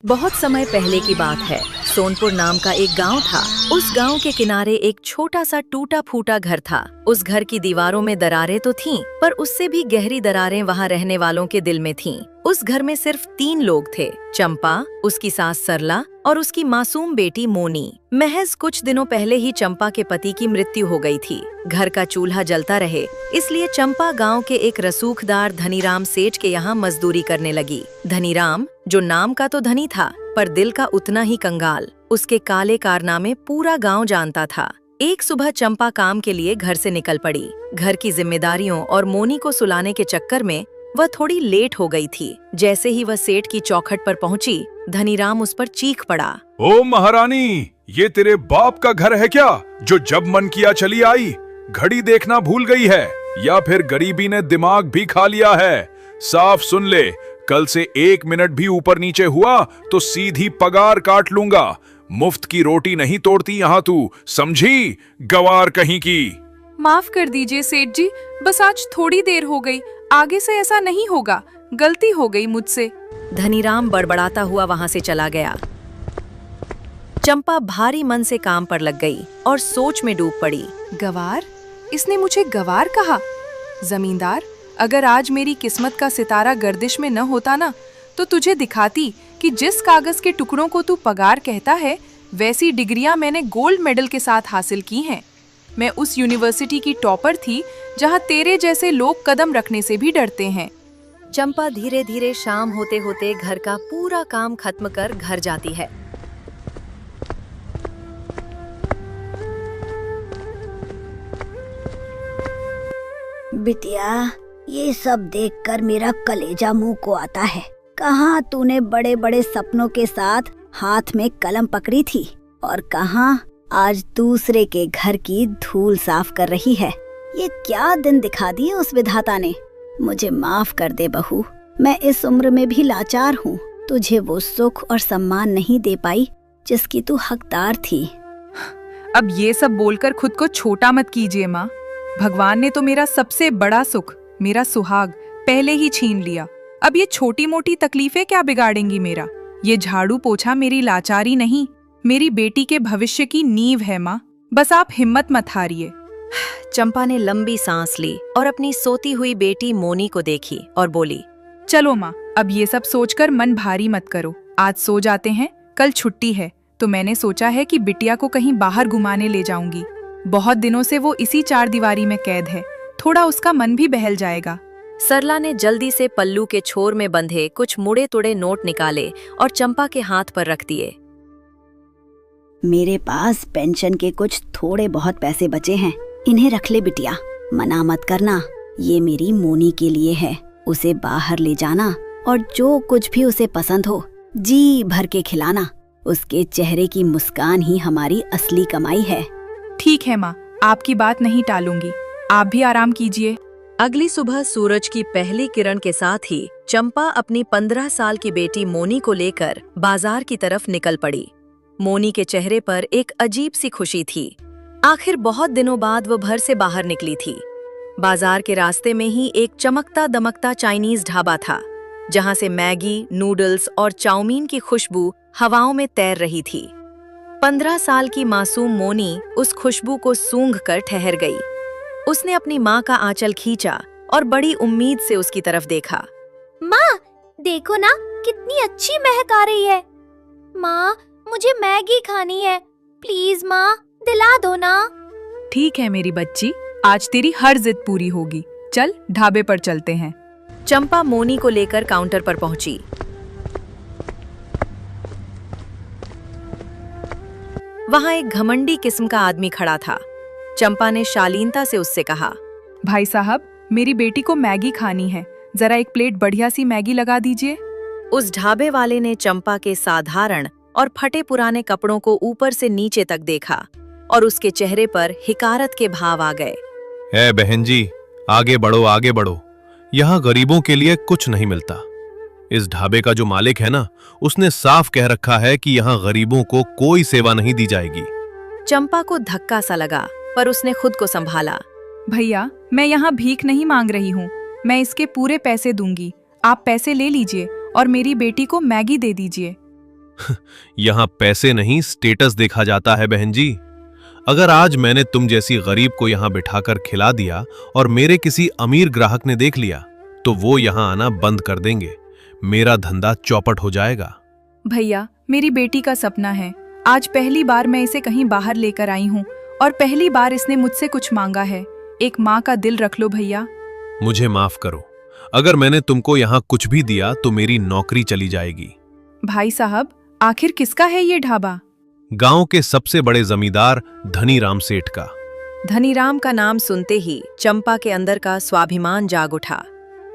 बहुत समय पहले की बात है। सोनपुर नाम का एक गांव था। उस गांव के किनारे एक छोटा सा टूटा फूटा घर था। उस घर की दीवारों में दरारें तो थीं, पर उससे भी गहरी दरारें वहां रहने वालों के दिल में थीं। उस घर में सिर्फ 3 लोग थे, चंपा, उसकी सास सरला और उसकी मासूम बेटी मोनी। महज कुछ दिनों पहले ही चंपा के पति की मृत्यु हो गई थी। घर का चूल्हा जलता रहे, इसलिए चंपा गांव के एक रसूखदार धनीराम सेठ के यहाँ मजदूरी करने लगी। धनीराम, जो नाम का तो धनी था, पर दिल का उतना ही कंगाल। उसके काले कारनामे पूरा गांव जानता था। एक सुबह चंपा काम के लिए घर से निकल पड़ी। घर की जिम्मेदारियों और मोनी को सुलाने के चक्कर में वह थोड़ी लेट हो गई थी। जैसे ही वह सेठ की चौखट पर पहुंची, धनीराम उस पर चीख पड़ा। ओ महारानी, ये तेरे बाप का घर है क्या, जो जब मन किया चली आई? घड़ी देखना भूल गई है, या फिर गरीबी ने दिमाग भी खा लिया है? साफ सुन ले, कल से 1 मिनट भी ऊपर नीचे हुआ तो सीधी पगार काट लूंगा। मुफ्त की रोटी नहीं तोड़ती यहाँ तू, समझी? गवार कहीं की। माफ कर दीजिए सेठ जी, बस आज थोड़ी देर हो गई, आगे से ऐसा नहीं होगा, गलती हो गई मुझसे। धनीराम बड़बड़ाता हुआ वहां से चला गया। चंपा भारी मन से काम पर लग गई और सोच में डूब पड़ी। गवार? इसने मुझे गवार कहा? जमींदार, अगर आज मेरी किस्मत का सितारा गर्दिश में न होता ना, तो तुझे दिखाती कि जिस कागज के टुकड़ों को तू पगार कहता है, वैसी डिग्रियां मैंने गोल्ड मेडल के साथ हासिल की हैं। मैं उस यूनिवर्सिटी की टॉपर थी, जहां तेरे जैसे लोग कदम रखने से भी डरते हैं। चंपा धीरे धीरे शाम होते होते घर का पूरा काम खत्म कर घर जाती है। बिटिया, ये सब देखकर मेरा कलेजा मुंह को आता है। कहाँ तूने बड़े बड़े सपनों के साथ हाथ में कलम पकड़ी थी, और कहाँ आज दूसरे के घर की धूल साफ कर रही है। ये क्या दिन दिखा दिए उस विधाता ने। मुझे माफ कर दे बहू, मैं इस उम्र में भी लाचार हूँ। तुझे वो सुख और सम्मान नहीं दे पाई जिसकी तू हकदार थी। अब ये सब बोलकर खुद को छोटा मत कीजिए माँ। भगवान ने तो मेरा सबसे बड़ा सुख, मेरा सुहाग, पहले ही छीन लिया। अब ये छोटी मोटी तकलीफें क्या बिगाड़ेंगी मेरा? ये झाड़ू पोछा मेरी लाचारी नहीं, मेरी बेटी के भविष्य की नींव है माँ। बस आप हिम्मत मत हारिए। चंपा ने लंबी सांस ली और अपनी सोती हुई बेटी मोनी को देखी और बोली, चलो माँ, अब ये सब सोचकर मन भारी मत करो। आज सो जाते हैं, कल छुट्टी है, तो मैंने सोचा है कि बिटिया को कहीं बाहर घुमाने ले जाऊंगी। बहुत दिनों से वो इसी 4 दीवारी में कैद है, थोड़ा उसका मन भी बहल जाएगा। सरला ने जल्दी से पल्लू के छोर में बंधे कुछ मुड़े तुड़े नोट निकाले और चंपा के हाथ पर रख दिए। मेरे पास पेंशन के कुछ थोड़े बहुत पैसे बचे हैं, इन्हें रख ले बिटिया। मना मत करना, ये मेरी मोनी के लिए है। उसे बाहर ले जाना और जो कुछ भी उसे पसंद हो जी भर के खिलाना। उसके चेहरे की मुस्कान ही हमारी असली कमाई है। ठीक है माँ, आपकी बात नहीं टालूंगी। आप भी आराम कीजिए। अगली सुबह सूरज की पहली किरण के साथ ही चंपा अपनी 15 साल की बेटी मोनी को लेकर बाजार की तरफ निकल पड़ी। मोनी के चेहरे पर एक अजीब सी खुशी थी। आखिर बहुत दिनों बाद वो घर से बाहर निकली थी। बाजार के रास्ते में ही एक चमकता दमकता चाइनीज ढाबा था, जहां से मैगी, नूडल्स और चाउमीन की खुशबू हवाओं में तैर रही थी। 15 साल की मासूम मोनी उस खुशबू को सूंघकर ठहर गई। उसने अपनी माँ का आंचल खींचा और बड़ी उम्मीद से उसकी तरफ देखा। माँ, देखो ना, कितनी अच्छी महक आ रही है। माँ, मुझे मैगी खानी है, प्लीज माँ, दिला दो ना। ठीक है मेरी बच्ची, आज तेरी हर जिद पूरी होगी। चल ढाबे पर चलते हैं। चंपा मोनी को लेकर काउंटर पर पहुंची। वहां एक घमंडी किस्म का आदमी खड़ा था। चंपा ने शालीनता से उससे कहा, भाई साहब, मेरी बेटी को मैगी खानी है, जरा एक प्लेट बढ़िया सी मैगी लगा दीजिए। उस ढाबे वाले ने चंपा के साधारण और फटे पुराने कपड़ों को ऊपर से नीचे तक देखा और उसके चेहरे पर हिकारत के भाव आ गए। ए बहन जी, आगे बढ़ो आगे बढ़ो, यहाँ गरीबों के लिए कुछ नहीं मिलता। इस ढाबे का जो मालिक है ना, उसने साफ कह रखा है कि यहाँ गरीबों को कोई सेवा नहीं दी जाएगी। चंपा को धक्का सा लगा, पर उसने खुद को संभाला। भैया, मैं यहाँ भीख नहीं मांग रही हूँ, मैं इसके पूरे पैसे दूंगी। आप पैसे ले लीजिए और मेरी बेटी को मैगी दे दीजिए। यहां पैसे नहीं स्टेटस देखा जाता है बहन जी। अगर आज मैंने तुम जैसी गरीब को यहां बिठाकर खिला दिया और मेरे किसी अमीर ग्राहक ने देख लिया तो वो यहां आना बंद कर देंगे, मेरा धंधा चौपट हो जाएगा। भैया, मेरी बेटी का सपना है। आज पहली बार मैं इसे कहीं बाहर लेकर आई हूँ और पहली बार इसने मुझसे कुछ मांगा है। एक माँ का दिल रख लो भैया। मुझे माफ करो, अगर मैंने तुमको यहां कुछ भी दिया तो मेरी नौकरी चली जाएगी। भाई साहब, आखिर किसका है ये ढाबा? गांव के सबसे बड़े जमींदार धनीराम सेठ का। धनीराम का नाम सुनते ही चंपा के अंदर का स्वाभिमान जाग उठा।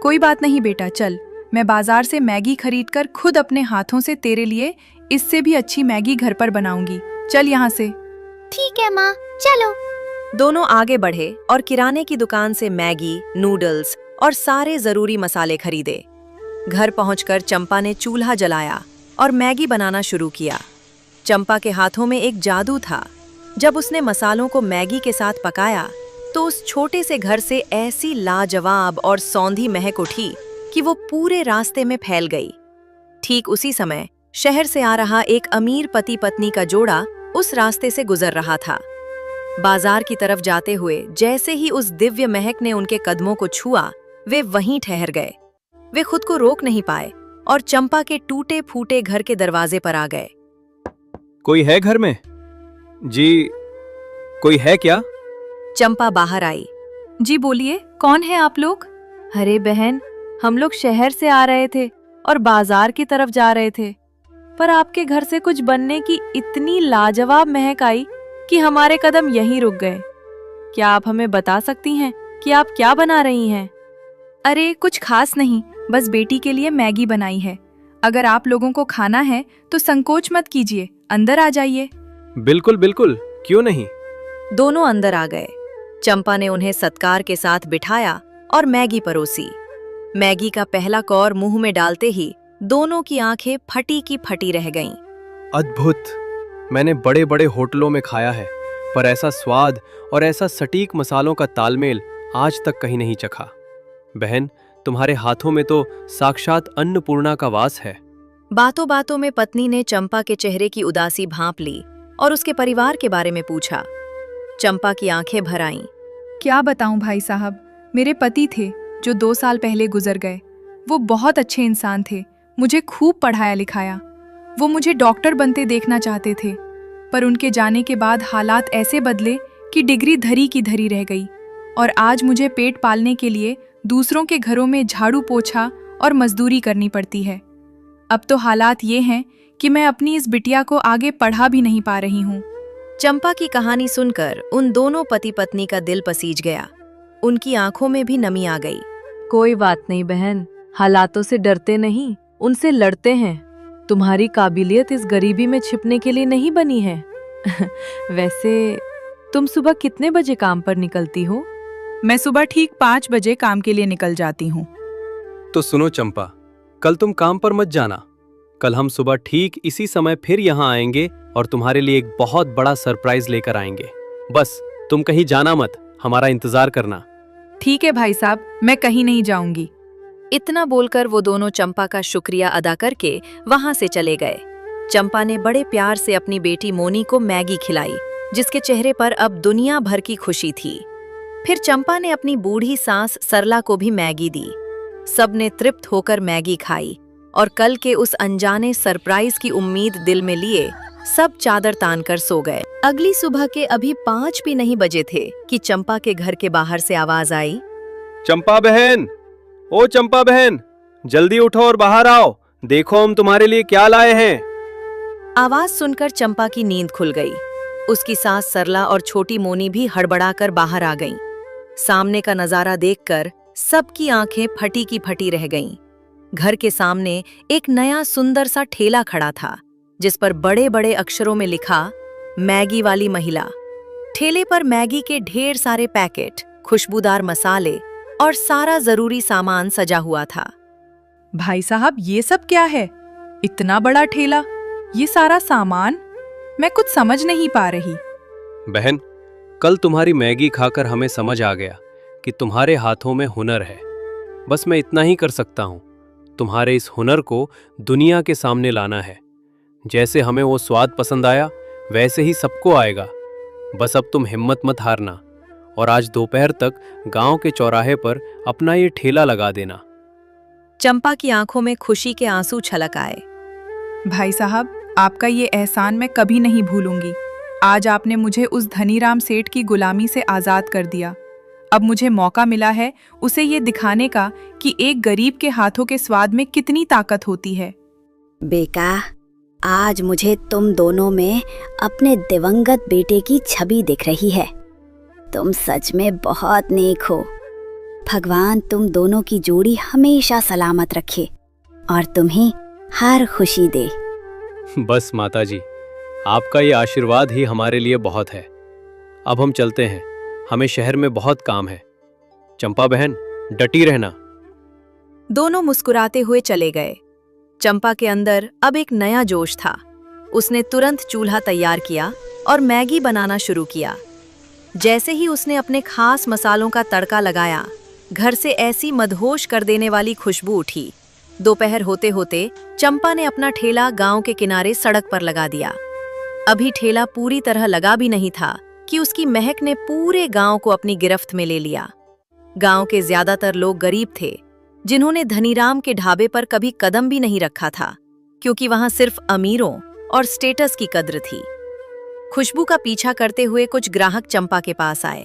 कोई बात नहीं बेटा, चल, मैं बाजार से मैगी खरीदकर खुद अपने हाथों से तेरे लिए इससे भी अच्छी मैगी घर पर बनाऊंगी। चल यहाँ से। ठीक है माँ, चलो। दोनों आगे बढ़े और किराने की दुकान से मैगी, नूडल्स और सारे जरूरी मसाले खरीदे। घर पहुंचकर चंपा ने चूल्हा जलाया और मैगी बनाना शुरू किया। चंपा के हाथों में एक जादू था। जब उसने मसालों को मैगी के साथ पकाया तो उस छोटे से घर से ऐसी लाजवाब और सौंधी महक उठी कि वो पूरे रास्ते में फैल गई। ठीक उसी समय शहर से आ रहा एक अमीर पति पत्नी का जोड़ा उस रास्ते से गुजर रहा था। बाजार की तरफ जाते हुए जैसे ही उस दिव्य महक ने उनके कदमों को छुआ, वे वहीं ठहर गए। वे खुद को रोक नहीं पाए और चंपा के टूटे फूटे घर के दरवाजे पर आ गए। कोई है घर में? जी, कोई है क्या? चंपा बाहर आई। जी बोलिए, कौन है आप लोग? अरे बहन, हम लोग शहर से आ रहे थे और बाजार की तरफ जा रहे थे, पर आपके घर से कुछ बनने की इतनी लाजवाब महक आई कि हमारे कदम यहीं रुक गए। क्या आप हमें बता सकती हैं कि आप क्या बना रही हैं? अरे कुछ खास नहीं, बस बेटी के लिए मैगी बनाई है। अगर आप लोगों को खाना है तो संकोच मत कीजिए, अंदर आ जाइए। बिल्कुल बिल्कुल, क्यों नहीं। दोनों अंदर आ गए। चंपा ने उन्हें सत्कार के साथ बिठाया और मैगी परोसी। मैगी का पहला कौर मुंह में डालते ही दोनों की आंखें फटी की फटी रह गईं। अद्भुत! मैंने बड़े बड़े होटलों में खाया है, पर ऐसा स्वाद और ऐसा सटीक मसालों का तालमेल आज तक कहीं नहीं चखा। बहन, तुम्हारे हाथों में तो साक्षात अन्नपूर्णा का वास है। बातों बातों में पत्नी ने चंपा के चेहरे की उदासी भांप ली और उसके परिवार के बारे में पूछा। चंपा की आंखें भर आईं। क्या बताऊं भाई साहब, मेरे पति थे जो 2 साल पहले गुजर गए। वो बहुत अच्छे इंसान थे, मुझे खूब पढ़ाया लिखाया। वो मुझे डॉक्टर बनते देखना चाहते थे, पर उनके जाने के बाद हालात ऐसे बदले कि डिग्री धरी की धरी रह गई और आज मुझे पेट पालने के लिए दूसरों के घरों में झाड़ू पोछा और मजदूरी करनी पड़ती है। अब तो हालात ये हैं कि मैं अपनी इस बिटिया को आगे पढ़ा भी नहीं पा रही हूँ। चंपा की कहानी सुनकर उन दोनों पति पत्नी का दिल पसीज गया। उनकी आंखों में भी नमी आ गई। कोई बात नहीं बहन, हालातों से डरते नहीं, उनसे लड़ते हैं। तुम्हारी काबिलियत इस गरीबी में छिपने के लिए नहीं बनी है। वैसे तुम सुबह कितने बजे काम पर निकलती हो? मैं सुबह ठीक 5 बजे काम के लिए निकल जाती हूँ। तो सुनो चंपा, कल तुम काम पर मत जाना। कल हम सुबह ठीक इसी समय फिर यहाँ आएंगे और तुम्हारे लिए एक बहुत बड़ा सरप्राइज लेकर आएंगे। बस तुम कहीं जाना मत, हमारा इंतजार करना। ठीक है भाई साहब, मैं कहीं नहीं जाऊंगी। इतना बोलकर वो दोनों चंपा का शुक्रिया अदा करके वहां से चले गए। चंपा ने बड़े प्यार से अपनी बेटी मोनी को मैगी खिलाई, जिसके चेहरे पर अब दुनिया भर की खुशी थी। फिर चंपा ने अपनी बूढ़ी सास सरला को भी मैगी दी। सबने तृप्त होकर मैगी खाई और कल के उस अनजाने सरप्राइज की उम्मीद दिल में लिए सब चादर तान कर सो गए। अगली सुबह के अभी 5 भी नहीं बजे थे कि चंपा के घर के बाहर से आवाज आई। चंपा बहन, ओ चंपा बहन, जल्दी उठो और बाहर आओ। देखो हम तुम्हारे लिए क्या लाए हैं। आवाज सुनकर चंपा की नींद खुल गई। उसकी सास सरला और छोटी मोनी भी हड़बड़ाकर बाहर आ गईं। सामने का नजारा देखकर सबकी आंखें फटी की फटी रह गईं। घर के सामने एक नया सुंदर सा ठेला खड़ा था, जिस पर बड़े बड़े अक्षरों में लिखा मैगी वाली महिला। ठेले पर मैगी के ढेर सारे पैकेट, खुशबूदार मसाले और सारा जरूरी सामान सजा हुआ था। भाई साहब, ये सब क्या है? इतना बड़ा ठेला, ये सारा सामान, मैं कुछ समझ नहीं पा रही। बहन, कल तुम्हारी मैगी खाकर हमें समझ आ गया कि तुम्हारे हाथों में हुनर है। बस मैं इतना ही कर सकता हूँ, तुम्हारे इस हुनर को दुनिया के सामने लाना है। जैसे हमें वो स्वाद पसंद आया वैसे ही सबको आएगा। बस अब तुम हिम्मत मत हारना और आज दोपहर तक गांव के चौराहे पर अपना ये ठेला लगा देना। चंपा की आंखों में खुशी के आंसू छलक आए। भाई साहब, आपका ये एहसान मैं कभी नहीं भूलूंगी। आज आपने मुझे उस धनीराम सेठ की गुलामी से आज़ाद कर दिया। अब मुझे मौका मिला है उसे ये दिखाने का कि एक गरीब के हाथों के स्वाद में कितनी ताकत होती है। बेका, आज मुझे तुम दोनों में अपने दिवंगत बेटे की छवि दिख रही है। तुम सच में बहुत नेक हो। भगवान तुम दोनों की जोड़ी हमेशा सलामत रखे और तुम्हें हर खुशी दे। बस माताजी, आपका ये आशीर्वाद ही हमारे लिए बहुत है। अब हम चलते हैं, हमें शहर में बहुत काम है। चंपा बहन, डटी रहना। दोनों मुस्कुराते हुए चले गए। चंपा के अंदर अब एक नया जोश था। उसने तुरंत चूल्हा तैयार किया और मैगी बनाना शुरू किया। जैसे ही उसने अपने खास मसालों का तड़का लगाया, घर से ऐसी मदहोश कर देने वाली खुशबू उठी। दोपहर होते होते चंपा ने अपना ठेला गांव के किनारे सड़क पर लगा दिया। अभी ठेला पूरी तरह लगा भी नहीं था कि उसकी महक ने पूरे गांव को अपनी गिरफ्त में ले लिया। गांव के ज्यादातर लोग गरीब थे, जिन्होंने धनीराम के ढाबे पर कभी कदम भी नहीं रखा था, क्योंकि वहां सिर्फ अमीरों और स्टेटस की कद्र थी। खुशबू का पीछा करते हुए कुछ ग्राहक चंपा के पास आए।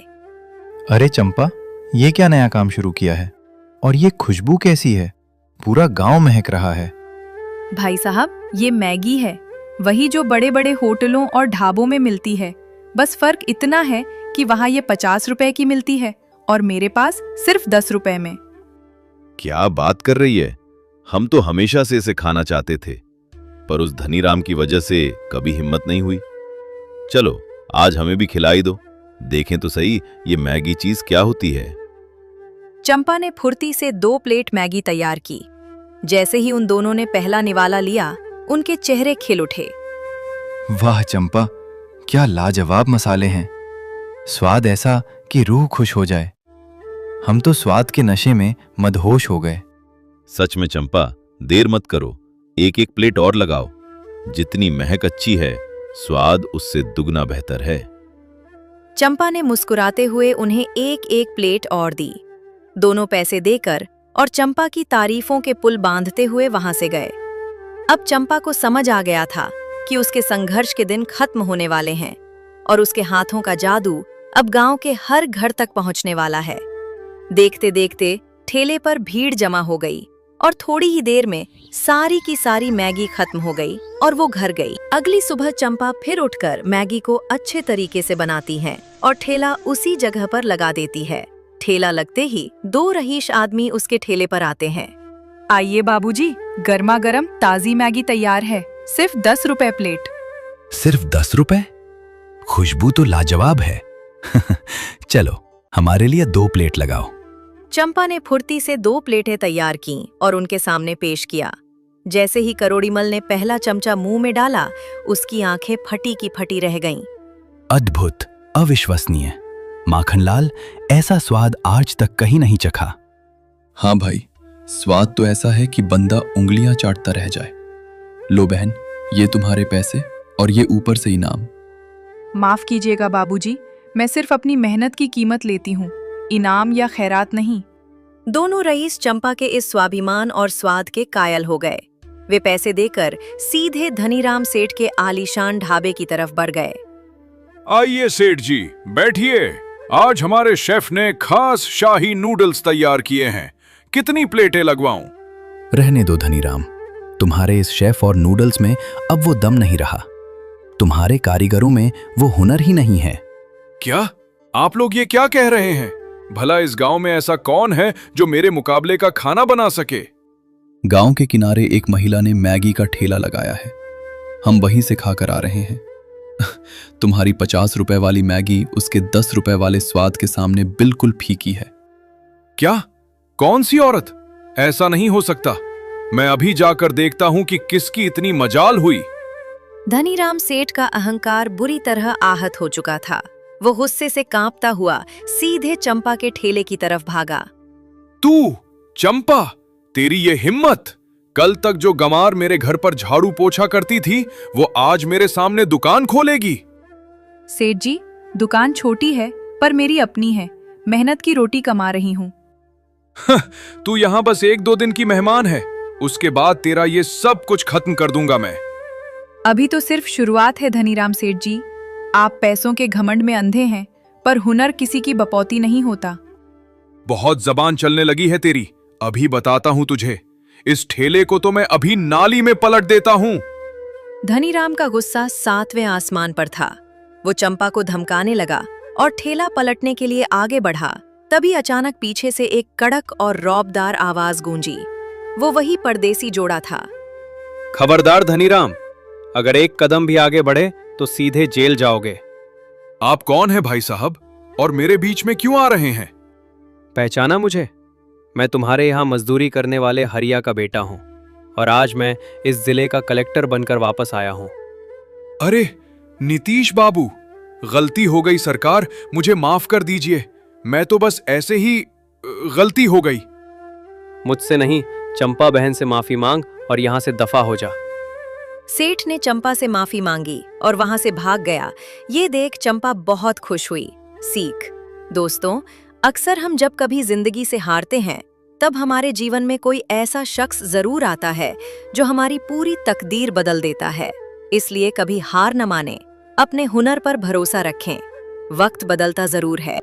अरे चंपा, ये क्या नया काम शुरू किया है? और ये खुशबू कैसी है? पूरा गांव महक रहा है। भाई साहब, ये मैगी है, वही जो बड़े बड़े होटलों और ढाबों में मिलती है। बस फर्क इतना है कि वहाँ ये 50 रुपए की मिलती है और मेरे पास सिर्फ 10 रुपए में। क्या बात कर रही है? हम तो हमेशा से इसे खाना चाहते थे, पर उस धनीराम की वजह से कभी हिम्मत नहीं हुई। चलो आज हमें भी खिलाई दो, देखें तो सही ये मैगी चीज क्या होती है। चंपा ने फुर्ती से 2 प्लेट मैगी तैयार की। जैसे ही उन दोनों ने पहला निवाला लिया, उनके चेहरे खिल उठे। वाह चंपा, क्या लाजवाब मसाले हैं। स्वाद ऐसा कि रूह खुश हो जाए। हम तो स्वाद के नशे में मदहोश हो गए। सच में चंपा, देर मत करो, एक एक प्लेट और लगाओ। जितनी महक अच्छी है, स्वाद उससे दुगना बेहतर है। चंपा ने मुस्कुराते हुए उन्हें एक एक प्लेट और दी। दोनों पैसे देकर और चंपा की तारीफों के पुल बांधते हुए वहां से गए। अब चंपा को समझ आ गया था कि उसके संघर्ष के दिन खत्म होने वाले हैं और उसके हाथों का जादू अब गांव के हर घर तक पहुंचने वाला है। देखते देखते ठेले पर भीड़ जमा हो गई और थोड़ी ही देर में सारी की सारी मैगी खत्म हो गई और वो घर गई। अगली सुबह चंपा फिर उठकर मैगी को अच्छे तरीके से बनाती है और ठेला उसी जगह पर लगा देती है। ठेला लगते ही 2 रहीश आदमी उसके ठेले पर आते हैं। आइए बाबूजी, गर्मा गर्म ताजी मैगी तैयार है, सिर्फ 10 रुपए प्लेट। सिर्फ 10 रुपए? खुशबू तो लाजवाब है। चलो हमारे लिए 2 प्लेट लगाओ। चंपा ने फुर्ती से 2 प्लेटें तैयार की और उनके सामने पेश किया। जैसे ही करोड़ीमल ने पहला चमचा मुंह में डाला, उसकी आंखें फटी की फटी रह गईं। अद्भुत, अविश्वसनीय। माखनलाल, ऐसा स्वाद आज तक कहीं नहीं चखा। हाँ भाई, स्वाद तो ऐसा है कि बंदा उंगलियां चाटता रह जाए। लो बहन, ये तुम्हारे पैसे और ये ऊपर से इनाम। माफ कीजिएगा बाबूजी, मैं सिर्फ अपनी मेहनत की कीमत लेती हूँ, इनाम या खैरात नहीं। दोनों रईस चंपा के इस स्वाभिमान और स्वाद के कायल हो गए। वे पैसे देकर सीधे धनीराम सेठ के आलीशान ढाबे की तरफ बढ़ गए। आइए सेठ जी, बैठिए। आज हमारे शेफ ने खास शाही नूडल्स तैयार किए हैं। कितनी प्लेटें लगवाऊं? रहने दो धनीराम, तुम्हारे इस शेफ और नूडल्स में अब वो दम नहीं रहा। तुम्हारे कारीगरों में वो हुनर ही नहीं है। क्या आप लोग ये क्या कह रहे हैं? भला इस गांव में ऐसा कौन है जो मेरे मुकाबले का खाना बना सके? गांव के किनारे एक महिला ने मैगी का ठेला लगाया है, हम वहीं से खाकर आ रहे हैं। तुम्हारी 50 रुपए वाली मैगी उसके 10 रुपए वाले स्वाद के सामने बिल्कुल फीकी है। क्या? कौन सी औरत? ऐसा नहीं हो सकता। मैं अभी जाकर देखता हूं कि किसकी इतनी मजाल हुई। धनीराम सेठ का अहंकार बुरी तरह आहत हो चुका था। वो गुस्से से कांपता हुआ सीधे चंपा के ठेले की तरफ भागा। तू चंपा, तेरी ये हिम्मत! कल तक जो गंवार मेरे घर पर झाड़ू पोछा करती थी, वो आज मेरे सामने दुकान खोलेगी। सेठ जी, दुकान छोटी है पर मेरी अपनी है। मेहनत की रोटी कमा रही हूँ। तू यहाँ बस 1-2 दिन की मेहमान है, उसके बाद तेरा ये सब कुछ खत्म कर दूंगा मैं। अभी तो सिर्फ शुरुआत है धनीराम सेठ जी। आप पैसों के घमंड में अंधे हैं, पर हुनर किसी की बपौती नहीं होता। बहुत जबान चलने लगी है तेरी। अभी बताता हूं तुझे, इस ठेले को तो मैं अभी नाली में पलट देता हूं। धनीराम का गुस्सा 7वें आसमान पर था। वो चंपा को धमकाने लगा और ठेला पलटने के लिए आगे बढ़ा। तभी अचानक पीछे से एक कड़क और रौबदार आवाज गूंजी। वो वही परदेसी जोड़ा था। खबरदार धनीराम, अगर एक कदम भी आगे बढ़े तो सीधे जेल जाओगे। आप कौन है भाई साहब, और मेरे बीच में क्यों आ रहे हैं? पहचाना मुझे? मैं तुम्हारे यहाँ मजदूरी करने वाले हरिया का बेटा हूँ और आज मैं इस जिले का कलेक्टर बनकर वापस आया हूँ। अरे नीतीश बाबू, गलती हो गई सरकार, मुझे माफ कर दीजिए। मैं तो बस ऐसे ही गलती हो गई। मुझसे नहीं, चंपा बहन से माफी मांग और यहाँ से दफा हो जा। सेठ ने चंपा से माफी मांगी और वहां से भाग गया। ये देख चंपा बहुत खुश हुई। सीख दोस्तों, अक्सर हम जब कभी जिंदगी से हारते हैं, तब हमारे जीवन में कोई ऐसा शख्स जरूर आता है जो हमारी पूरी तकदीर बदल देता है। इसलिए कभी हार न माने, अपने हुनर पर भरोसा रखें। वक्त बदलता जरूर है,